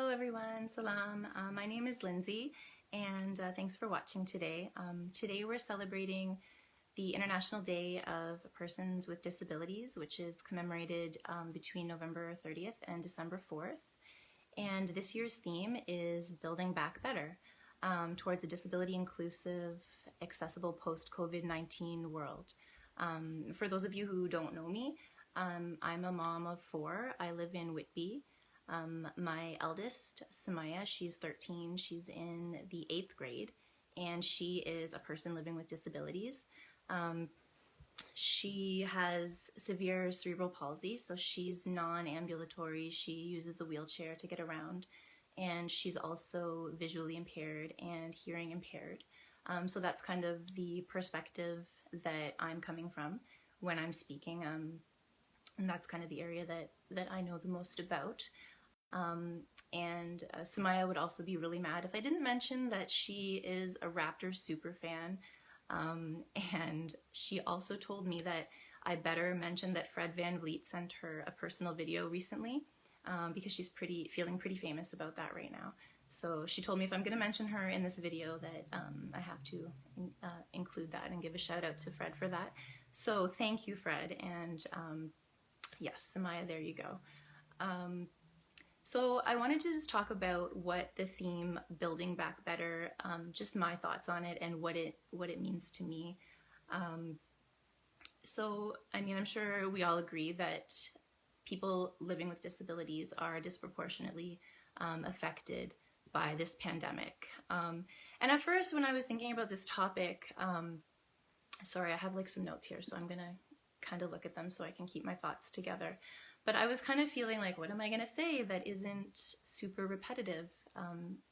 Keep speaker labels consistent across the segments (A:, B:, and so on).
A: Hello everyone, salam. My name is Lindsay and thanks for watching today. Today we're celebrating the International Day of Persons with Disabilities, which is commemorated between November 30th and December 4th. And this year's theme is Building Back Better towards a disability inclusive, accessible post-COVID-19 world. For those of you who don't know me, I'm a mom of 4. I live in Whitby. My eldest, Sumaya, she's 13, she's in the 8th grade, and she is a person living with disabilities. She has severe cerebral palsy, so she's non-ambulatory. She uses a wheelchair to get around, and she's also visually impaired and hearing impaired. So that's kind of the perspective that I'm coming from when I'm speaking, and that's kind of the area that I know the most about. Sumaya would also be really mad if I didn't mention that she is a Raptors super fan, and she also told me that I better mention that Fred VanVleet sent her a personal video recently, because she's feeling pretty famous about that right now. So she told me if I'm going to mention her in this video that I have to include that and give a shout out to Fred for that. So thank you, Fred, and yes, Sumaya, there you go. So I wanted to just talk about what the theme Building Back Better, just my thoughts on it and what it means to me. So, I mean, I'm sure we all agree that people living with disabilities are disproportionately affected by this pandemic. And at first, when I was thinking about this topic, sorry, I have like some notes here, so I'm gonna kind of look at them so I can keep my thoughts together. But I was kind of feeling like, what am I going to say that isn't super repetitive?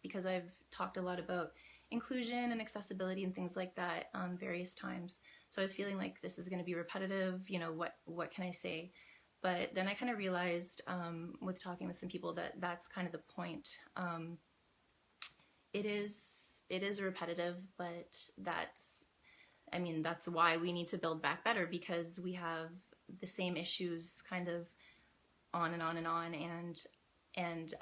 A: Because I've talked a lot about inclusion and accessibility and things like that various times. So I was feeling like this is going to be repetitive, you know, what can I say? But then I kind of realized with talking with some people that that's kind of the point. It is repetitive, but that's why we need to build back better, because we have the same issues kind of on and on and on, and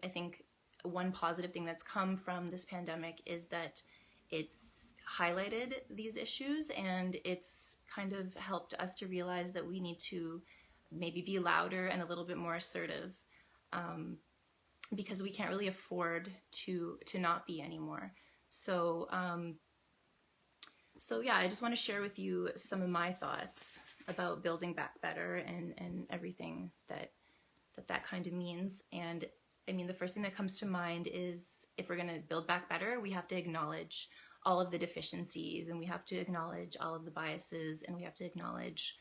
A: I think one positive thing that's come from this pandemic is that it's highlighted these issues, and it's kind of helped us to realize that we need to maybe be louder and a little bit more assertive, because we can't really afford to not be anymore. So yeah, I just want to share with you some of my thoughts about building back better and everything that kind of means. And I mean, the first thing that comes to mind is if we're going to build back better, we have to acknowledge all of the deficiencies, and we have to acknowledge all of the biases, and we have to acknowledge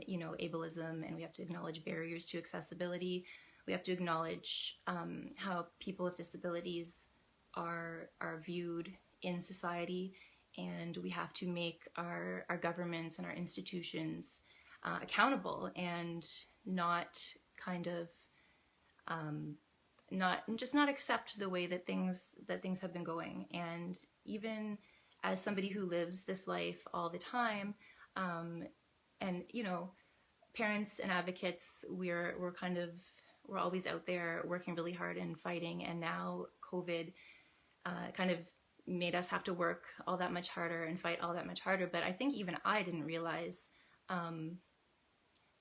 A: you know, ableism, and we have to acknowledge barriers to accessibility. We have to acknowledge how people with disabilities are viewed in society, and we have to make our governments and our institutions accountable, and not kind of not accept the way that things have been going. And even as somebody who lives this life all the time, and you know, parents and advocates, we're always out there working really hard and fighting, and now COVID kind of made us have to work all that much harder and fight all that much harder. But I think even I didn't realize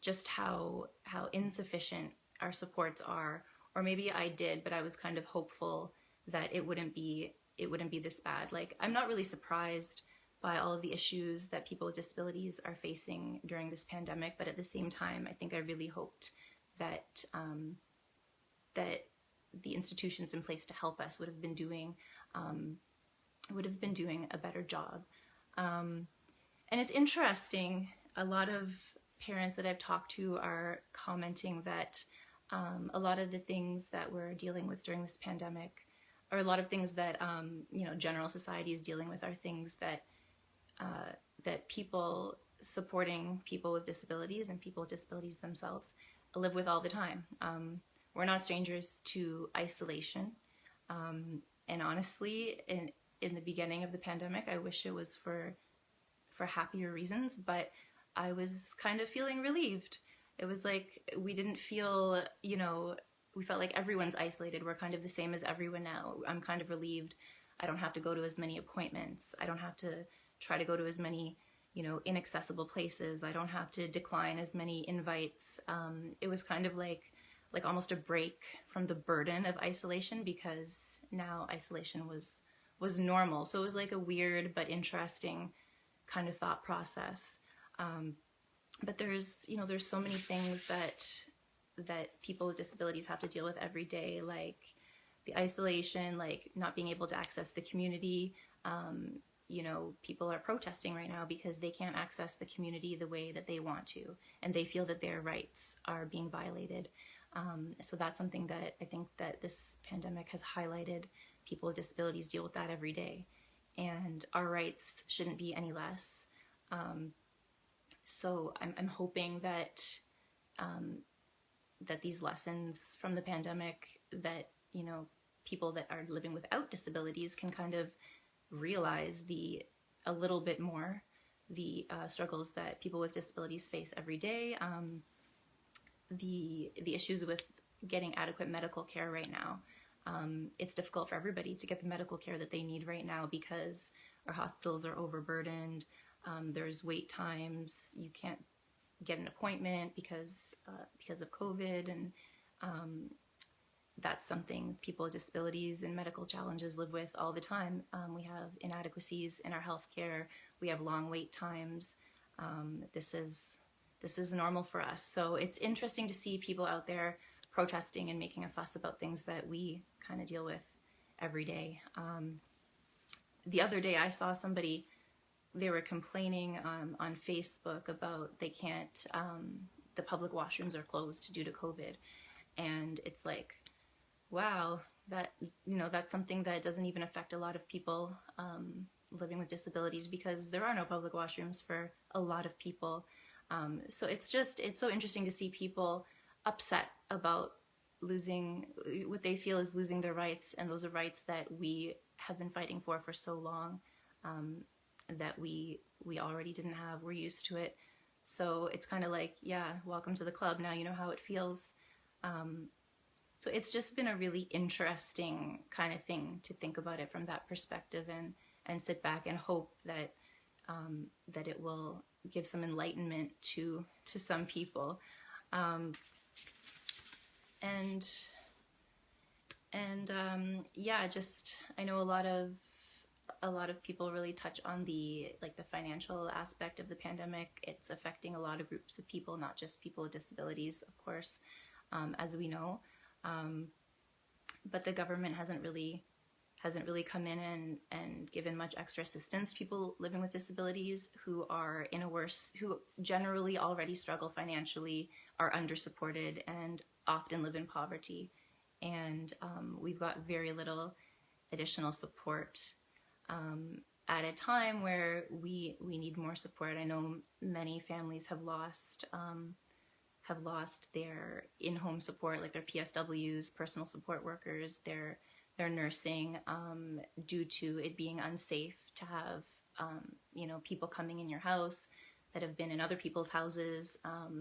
A: just how insufficient our supports are, or maybe I did, but I was kind of hopeful that it wouldn't be this bad. Like, I'm not really surprised by all of the issues that people with disabilities are facing during this pandemic, but at the same time, I think I really hoped that that the institutions in place to help us would have been doing a better job. And it's interesting, a lot of parents that I've talked to are commenting that a lot of the things that we're dealing with during this pandemic, or a lot of things that you know, general society is dealing with, are things that that people supporting people with disabilities and people with disabilities themselves live with all the time. We're not strangers to isolation, and honestly, in the beginning of the pandemic, I wish it was for happier reasons, but I was kind of feeling relieved. It was like we didn't feel, you know, we felt like everyone's isolated. We're kind of the same as everyone now. I'm kind of relieved. I don't have to go to as many appointments. I don't have to try to go to as many, inaccessible places. I don't have to decline as many invites. It was kind of like almost a break from the burden of isolation, because now isolation was normal. So it was like a weird but interesting kind of thought process. But there's so many things that people with disabilities have to deal with every day, like the isolation, like not being able to access the community. People are protesting right now because they can't access the community the way that they want to, and they feel that their rights are being violated. So that's something that I think that this pandemic has highlighted. People with disabilities deal with that every day, and our rights shouldn't be any less. So I'm hoping that that these lessons from the pandemic, that people that are living without disabilities can kind of realize a little bit more the struggles that people with disabilities face every day. The issues with getting adequate medical care right now. It's difficult for everybody to get the medical care that they need right now because our hospitals are overburdened. There's wait times. You can't get an appointment because of COVID, and that's something people with disabilities and medical challenges live with all the time. We have inadequacies in our healthcare. We have long wait times. This is normal for us. So it's interesting to see people out there protesting and making a fuss about things that we kind of deal with every day. The other day I saw somebody, they were complaining on Facebook about they can't, the public washrooms are closed due to COVID. And it's like, wow, that's something that doesn't even affect a lot of people living with disabilities, because there are no public washrooms for a lot of people. So it's so interesting to see people upset about losing what they feel is losing their rights, and those are rights that we have been fighting for so long, that we already didn't have. We're used to it. So it's kind of like, yeah, welcome to the club. Now you know how it feels. So it's just been a really interesting kind of thing to think about it from that perspective, and sit back and hope that that it will give some enlightenment to some people. Just I know a lot of people really touch on the financial aspect of the pandemic. It's affecting a lot of groups of people, not just people with disabilities, of course, as we know. But the government hasn't really come in and given much extra assistance. People living with disabilities who generally already struggle financially, are undersupported, and often live in poverty. And we've got very little additional support at a time where we need more support. I know many families have lost their in-home support, like their PSWs, personal support workers, their nursing, due to it being unsafe to have people coming in your house that have been in other people's houses,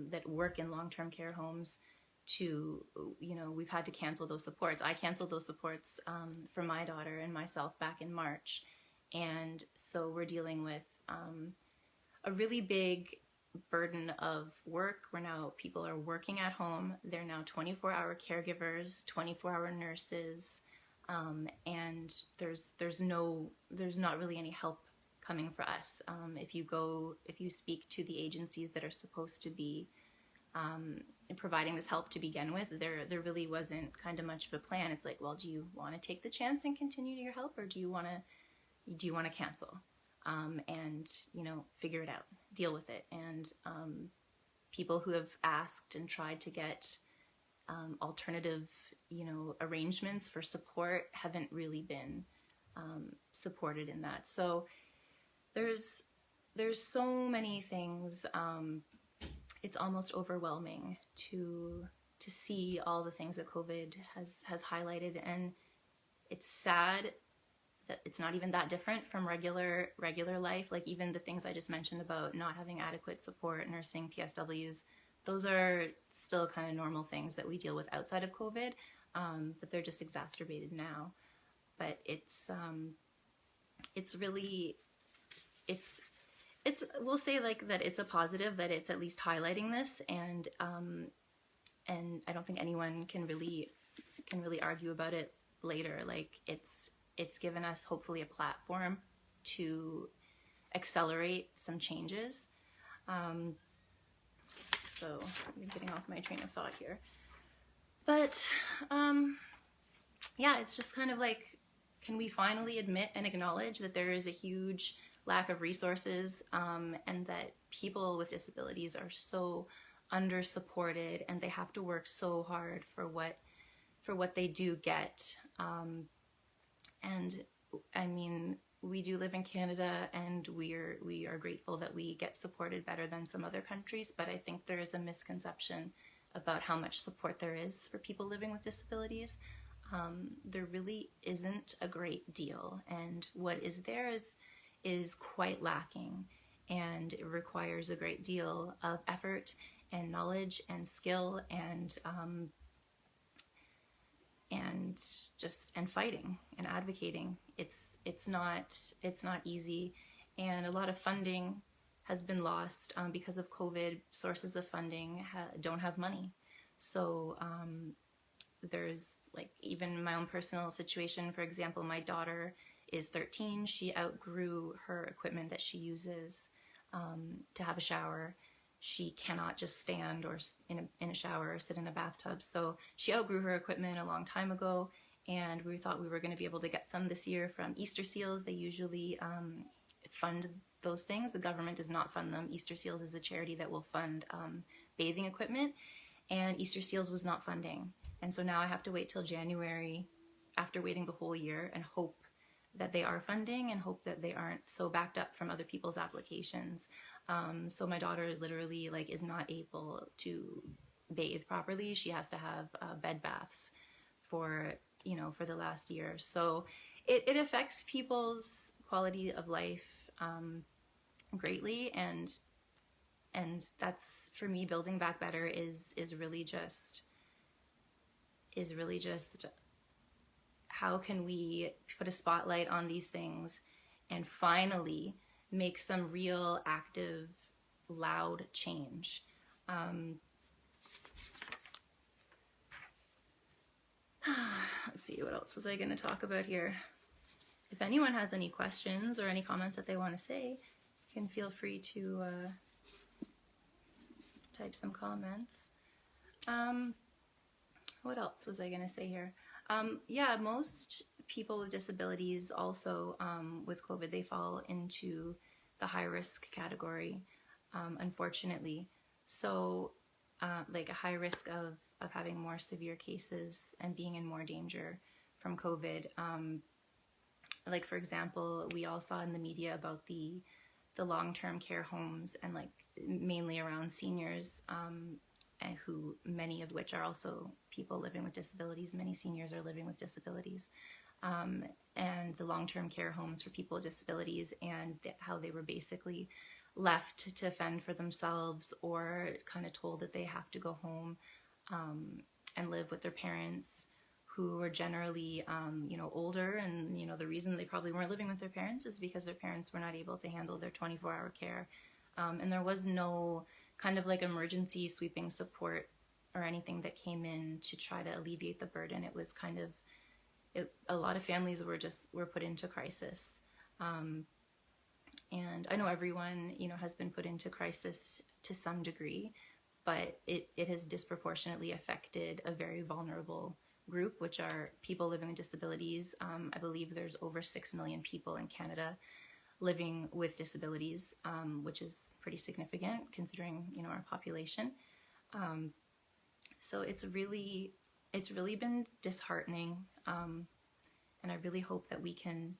A: that work in long-term care homes. We've had to cancel those supports. I canceled those supports for my daughter and myself back in March. And so we're dealing with a really big burden of work, where now people are working at home. They're now 24-hour caregivers, 24-hour nurses, and there's not really any help coming for us. If you speak to the agencies that are supposed to be providing this help to begin with, there really wasn't kind of much of a plan. It's like, well, do you want to take the chance and continue your help, or do you want to cancel and figure it out, deal with it? And people who have asked and tried to get alternative arrangements for support haven't really been supported in that. So there's so many things. It's almost overwhelming to see all the things that COVID has highlighted, and it's sad that it's not even that different from regular life. Like even the things I just mentioned about not having adequate support, nursing, PSWs, those are still kind of normal things that we deal with outside of COVID, but they're just exacerbated now. But it's really, it's we'll say like that it's a positive that it's at least highlighting this, and I don't think anyone can really argue about it later. Like it's given us hopefully a platform to accelerate some changes. So I'm getting off my train of thought here, but yeah, it's just kind of like, can we finally admit and acknowledge that there is a huge lack of resources, and that people with disabilities are so under-supported, and they have to work so hard for what they do get. And I mean, we do live in Canada, and we are grateful that we get supported better than some other countries, but I think there is a misconception about how much support there is for people living with disabilities. There really isn't a great deal, and what is there is quite lacking, and it requires a great deal of effort and knowledge and skill and fighting and advocating. It's not easy, and a lot of funding has been lost because of COVID. Sources of funding don't have money, so there's like, even my own personal situation, for example, my daughter is 13. She outgrew her equipment that she uses to have a shower. She cannot just stand or in a shower or sit in a bathtub. So she outgrew her equipment a long time ago, and we thought we were going to be able to get some this year from Easter Seals. They usually fund those things. The government does not fund them. Easter Seals is a charity that will fund bathing equipment, and Easter Seals was not funding. And so now I have to wait till January, after waiting the whole year, and hope that they are funding, and hope that they aren't so backed up from other people's applications. So my daughter literally like is not able to bathe properly. She has to have bed baths for the last year. So it affects people's quality of life greatly, and that's, for me, building back better is really just how can we put a spotlight on these things and finally make some real, active, loud change. Let's see, what else was I going to talk about here? If anyone has any questions or any comments that they want to say, you can feel free to type some comments. What else was I going to say here? Yeah, most people with disabilities also, with COVID, they fall into the high-risk category, unfortunately. So, like a high risk of having more severe cases and being in more danger from COVID. Like, for example, we all saw in the media about the long-term care homes, and like mainly around seniors, and who, many of which are also people living with disabilities. Many seniors are living with disabilities. And the long-term care homes for people with disabilities, and how they were basically left to fend for themselves, or kind of told that they have to go home and live with their parents, who were generally, older. And, the reason they probably weren't living with their parents is because their parents were not able to handle their 24-hour care. And there was no kind of like emergency sweeping support or anything that came in to try to alleviate the burden. It was kind of, a lot of families were put into crisis. And I know everyone, has been put into crisis to some degree, but it has disproportionately affected a very vulnerable group, which are people living with disabilities. I believe there's over 6 million people in Canada living with disabilities, which is pretty significant considering, our population. So it's really been disheartening. And I really hope that we can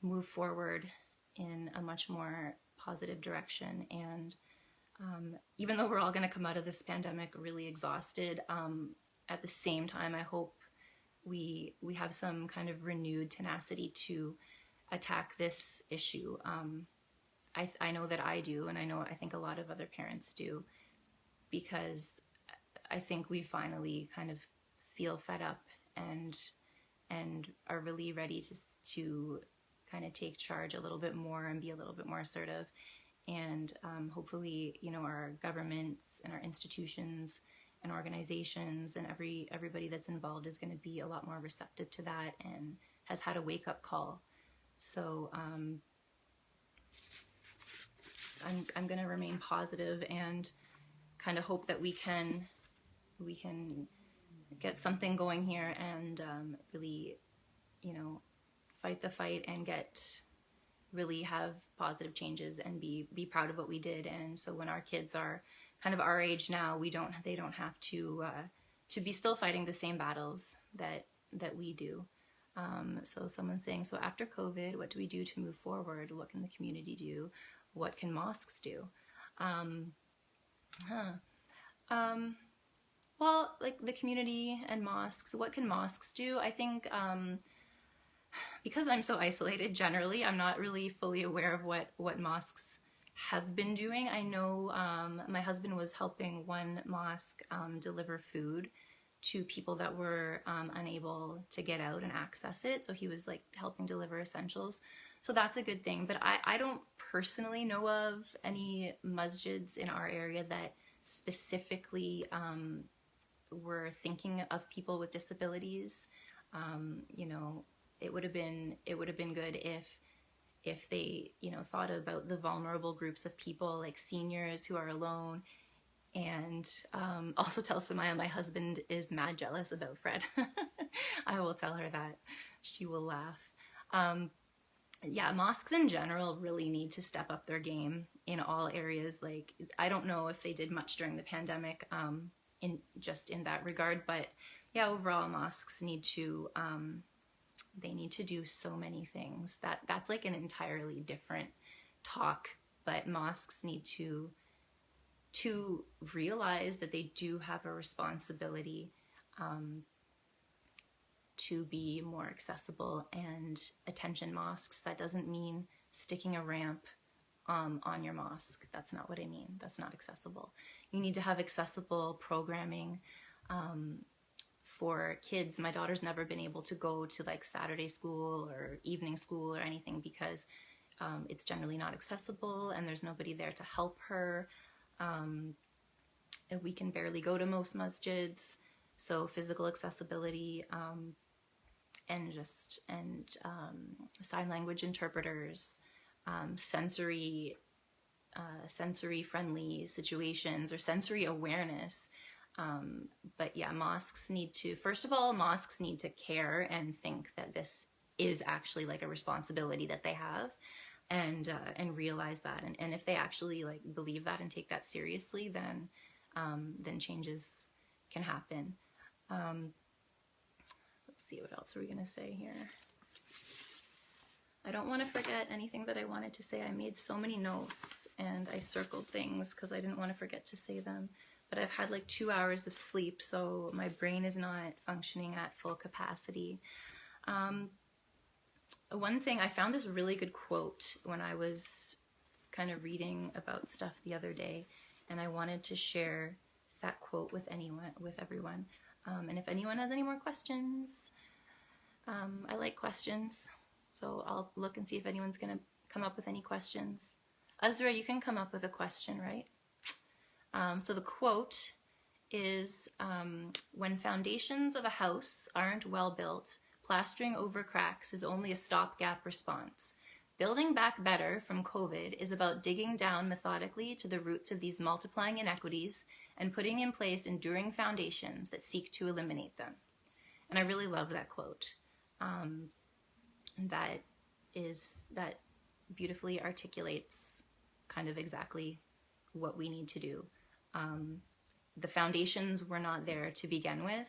A: move forward in a much more positive direction. And even though we're all going to come out of this pandemic really exhausted, at the same time, I hope we have some kind of renewed tenacity to attack this issue. I know that I do, and I think a lot of other parents do. because I think we finally kind of feel fed up and are really ready to kind of take charge a little bit more and be a little bit more assertive. And hopefully, you know, our governments and our institutions and organizations and everybody that's involved is going to be a lot more receptive to that and has had a wake-up call. So I'm going to remain positive and kind of hope that we can get something going here and really, you know, fight the fight and really have positive changes and be proud of what we did. And so when our kids are kind of our age now, they don't have to be still fighting the same battles that we do. So someone's saying, so after COVID, what do we do to move forward? What can the community do? What can mosques do? Well, like the community and mosques, what can mosques do? I think because I'm so isolated generally, I'm not really fully aware of what mosques have been doing. I know my husband was helping one mosque deliver food to people that were unable to get out and access it. So he was like helping deliver essentials. So that's a good thing. But I don't personally know of any masjids in our area that specifically were thinking of people with disabilities. You know, it would have been good if they, you know, thought about the vulnerable groups of people like seniors who are alone. And also tell Samaya my husband is mad jealous about Fred. I will tell her that. She will laugh. Yeah, mosques in general really need to step up their game in all areas. Like, I don't know if they did much during the pandemic in that regard, but yeah, overall mosques need to they need to do so many things. That's like an entirely different talk, but mosques need to realize that they do have a responsibility to be more accessible and attention mosques. That doesn't mean sticking a ramp on your mosque. That's not what I mean. That's not accessible. You need to have accessible programming for kids. My daughter's never been able to go to like Saturday school or evening school or anything because it's generally not accessible and there's nobody there to help her. And we can barely go to most masjids, so physical accessibility and sign language interpreters, sensory friendly situations or sensory awareness. But yeah, mosques need to, first of all, mosques need to care and think that this is actually like a responsibility that they have. And realize that, and if they actually like believe that and take that seriously, then changes can happen. Let's see, what else are we gonna say here? I don't want to forget anything that I wanted to say. I made so many notes and I circled things because I didn't want to forget to say them. But I've had like 2 hours of sleep, so my brain is not functioning at full capacity. One thing, I found this really good quote when I was kind of reading about stuff the other day, and I wanted to share that quote with everyone. And if anyone has any more questions, I like questions, so I'll look and see if anyone's going to come up with any questions. Azra, you can come up with a question, right? So the quote is, when foundations of a house aren't well built, plastering over cracks is only a stopgap response. Building back better from COVID is about digging down methodically to the roots of these multiplying inequities and putting in place enduring foundations that seek to eliminate them. And I really love that quote. That beautifully articulates kind of exactly what we need to do. The foundations were not there to begin with.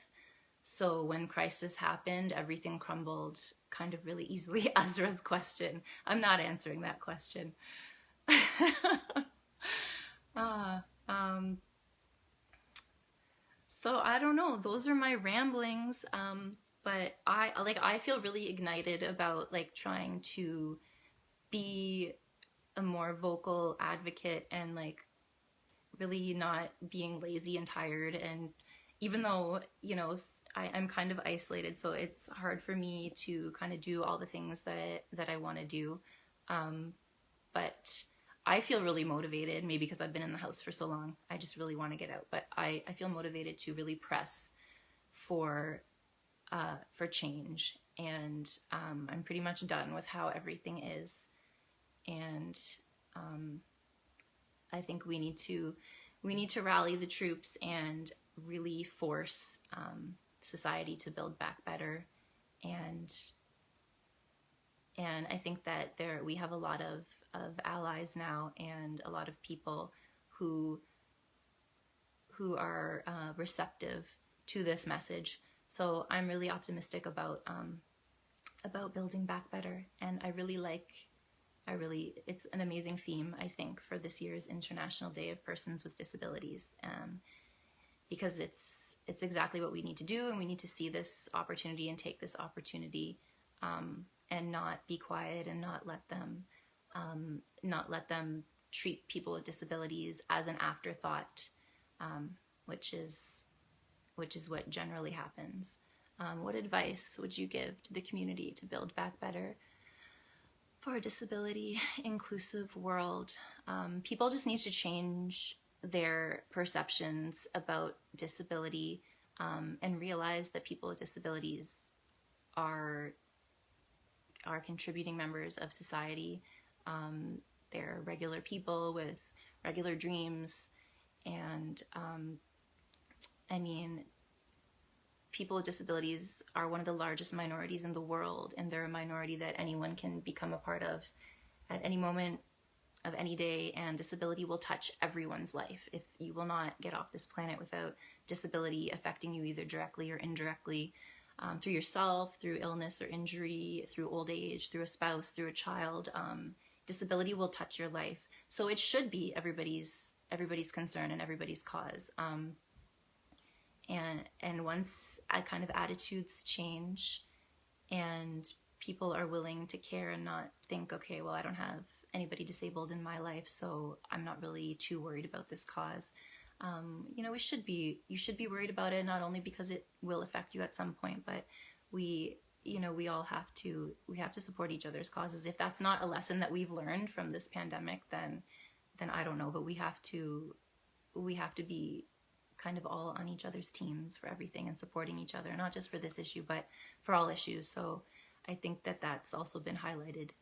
A: So when crisis happened, everything crumbled kind of really easily. Azra's question. I'm not answering that question. So I don't know. Those are my ramblings. But I feel really ignited about like trying to be a more vocal advocate and like really not being lazy and tired. And even though, you know, I'm kind of isolated, so it's hard for me to kind of do all the things that I want to do. But I feel really motivated, maybe because I've been in the house for so long. I just really want to get out. But I feel motivated to really press for change. And I'm pretty much done with how everything is. And I think we need to rally the troops and really force society to build back better. And I think that we have a lot of allies now, and a lot of people who are receptive to this message. So I'm really optimistic about building back better. And it's an amazing theme, I think, for this year's International Day of Persons with Disabilities, because it's exactly what we need to do, and we need to see this opportunity and take this opportunity, and not be quiet, and not let them treat people with disabilities as an afterthought, which is what generally happens. What advice would you give to the community to build back better for a disability inclusive world? People just need to change their perceptions about disability, and realize that people with disabilities are contributing members of society. They're regular people with regular dreams, and I mean, people with disabilities are one of the largest minorities in the world, and they're a minority that anyone can become a part of at any moment of any day, and disability will touch everyone's life. If you will not get off this planet without disability affecting you either directly or indirectly, through yourself, through illness or injury, through old age, through a spouse, through a child, disability will touch your life. So it should be everybody's concern and everybody's cause. And once kind of attitudes change and people are willing to care and not think, okay, well, I don't have anybody disabled in my life, so I'm not really too worried about this cause. You know, you should be worried about it, not only because it will affect you at some point, but we all have to support each other's causes. If that's not a lesson that we've learned from this pandemic, then I don't know, but we have to be kind of all on each other's teams for everything and supporting each other, not just for this issue, but for all issues. So I think that that's also been highlighted.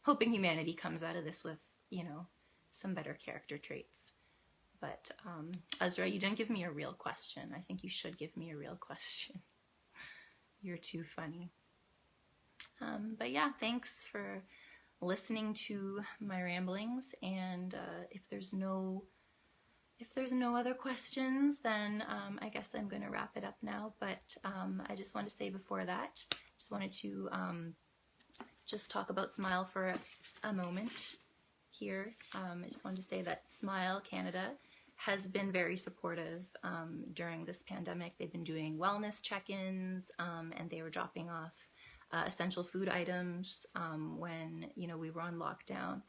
A: Hoping humanity comes out of this with, you know, some better character traits. But Ezra, you didn't give me a real question. I think you should give me a real question. You're too funny. But yeah, thanks for listening to my ramblings. And if there's no other questions, then I guess I'm going to wrap it up now. But I just want to say before that, just wanted to just talk about Smile for a moment here. I just wanted to say that Smile Canada has been very supportive during this pandemic. They've been doing wellness check-ins, and they were dropping off essential food items when, you know, we were on lockdown.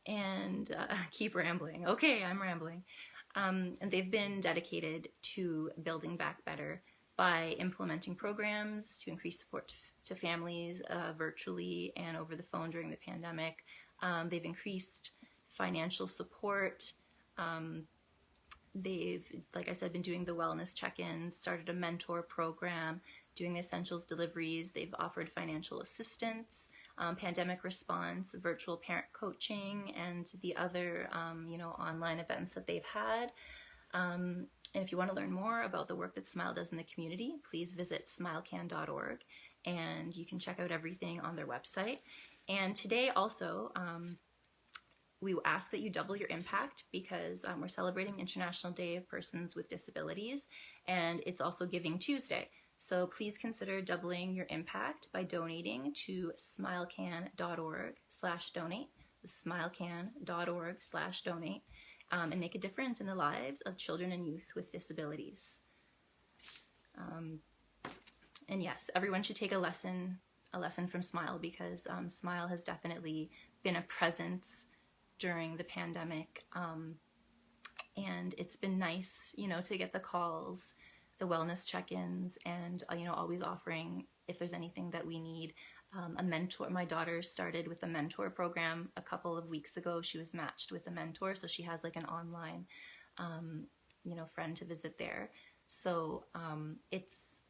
A: And keep rambling. Okay, I'm rambling. And they've been dedicated to building back better by implementing programs to increase support to families virtually and over the phone during the pandemic. They've increased financial support. They've, like I said, been doing the wellness check-ins, started a mentor program, doing the essentials deliveries. They've offered financial assistance, pandemic response, virtual parent coaching, and the other, online events that they've had. And if you want to learn more about the work that Smile does in the community, please visit smilecan.org, and you can check out everything on their website. And today also, we ask that you double your impact because we're celebrating International Day of Persons with Disabilities, and it's also Giving Tuesday. So please consider doubling your impact by donating to smilecan.org/donate, smilecan.org/donate, and make a difference in the lives of children and youth with disabilities. And yes, everyone should take a lesson from Smile, because Smile has definitely been a presence during the pandemic, And it's been nice, you know, to get the calls, the wellness check-ins, and, you know, always offering if there's anything that we need. A mentor. My daughter started with a mentor program a couple of weeks ago. She was matched with a mentor, so she has like an online, you know, friend to visit there. So it's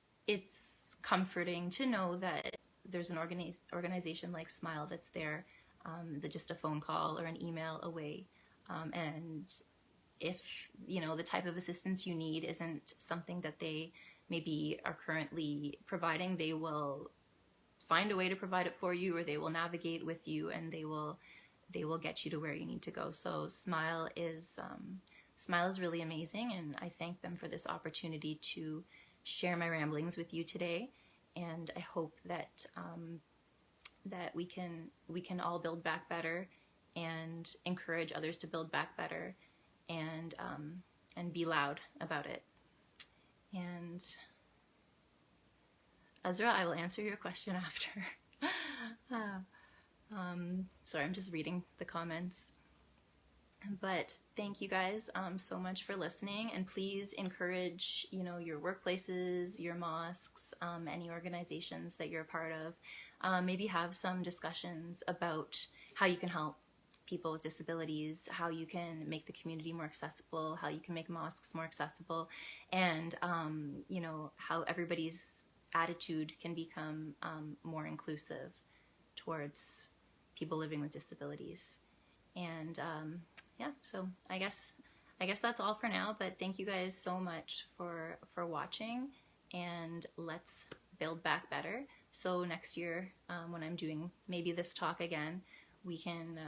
A: comforting to know that there's an organization like Smile that's there, that just a phone call or an email away, and if, you know, the type of assistance you need isn't something that they maybe are currently providing, they will find a way to provide it for you, or they will navigate with you, and they will get you to where you need to go. So Smile is really amazing, and I thank them for this opportunity to share my ramblings with you today. And I hope that that we can all build back better and encourage others to build back better, and be loud about it. And Ezra, I will answer your question after. Sorry, I'm just reading the comments. But thank you guys so much for listening, and please encourage, you know, your workplaces, your mosques, any organizations that you're a part of. Maybe have some discussions about how you can help people with disabilities, how you can make the community more accessible, how you can make mosques more accessible, and you know, how everybody's attitude can become more inclusive towards people living with disabilities. And yeah, so I guess that's all for now, but thank you guys so much for watching, and let's build back better. So next year, when I'm doing maybe this talk again, we can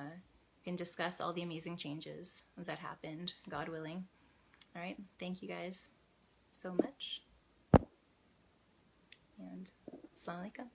A: discuss all the amazing changes that happened, God willing. All right, thank you guys so much, and Assalamu alaikum.